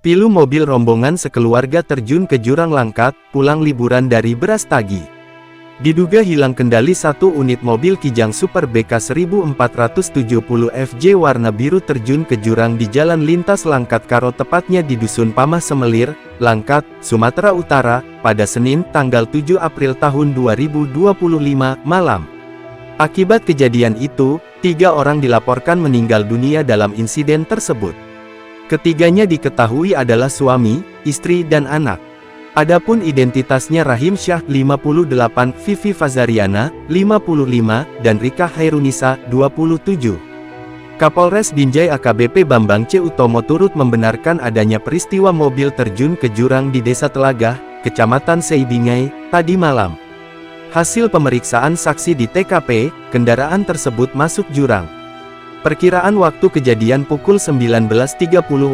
Pilu mobil rombongan sekeluarga terjun ke jurang Langkat, pulang liburan dari Brastagi. Diduga hilang kendali satu unit mobil Kijang Super BK 1470 FJ warna biru terjun ke jurang di Jalan Lintas Langkat Karo tepatnya di Dusun Pamah Semelir, Langkat, Sumatera Utara, pada Senin, tanggal 7 April tahun 2025, malam. Akibat kejadian itu, 3 orang dilaporkan meninggal dunia dalam insiden tersebut. Ketiganya diketahui adalah suami, istri dan anak. Adapun identitasnya Rahim Syah 58, Vivi Fazariana 55, dan Rika Hairunisa 27. Kapolres Binjai AKBP Bambang C. Utomo turut membenarkan adanya peristiwa mobil terjun ke jurang di Desa Telagah, Kecamatan Seibingai, tadi malam. Hasil pemeriksaan saksi di TKP, kendaraan tersebut masuk jurang. Perkiraan waktu kejadian pukul 19.30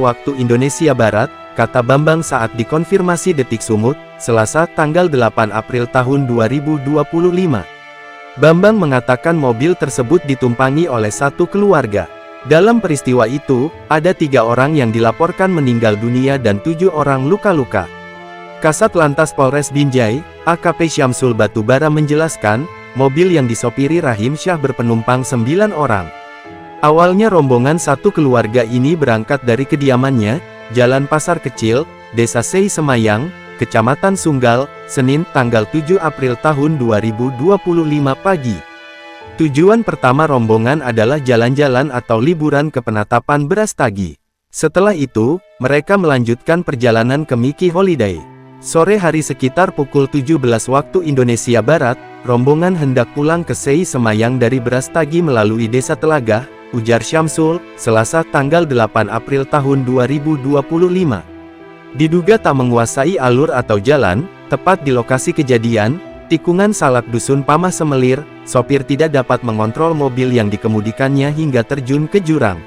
waktu Indonesia Barat, kata Bambang saat dikonfirmasi Detik Sumut, Selasa tanggal 8 April tahun 2025. Bambang mengatakan mobil tersebut ditumpangi oleh satu keluarga. Dalam peristiwa itu, ada 3 orang yang dilaporkan meninggal dunia dan 7 orang luka-luka. Kasat Lantas Polres Binjai, AKP Syamsul Batubara menjelaskan, mobil yang disopiri Rahim Syah berpenumpang 9 orang. Awalnya rombongan satu keluarga ini berangkat dari kediamannya, Jalan Pasar Kecil, Desa Sei Semayang, Kecamatan Sunggal, Senin tanggal 7 April tahun 2025 pagi. Tujuan pertama rombongan adalah jalan-jalan atau liburan ke penatapan Brastagi. Setelah itu, mereka melanjutkan perjalanan ke Miki Holiday. Sore hari sekitar pukul 17 waktu Indonesia Barat, rombongan hendak pulang ke Sei Semayang dari Brastagi melalui Desa Telagah, ujar Syamsul, Selasa tanggal 8 April tahun 2025. Diduga tak menguasai alur atau jalan, tepat di lokasi kejadian, tikungan Salak Dusun Pamah Semelir, sopir tidak dapat mengontrol mobil yang dikemudikannya hingga terjun ke jurang.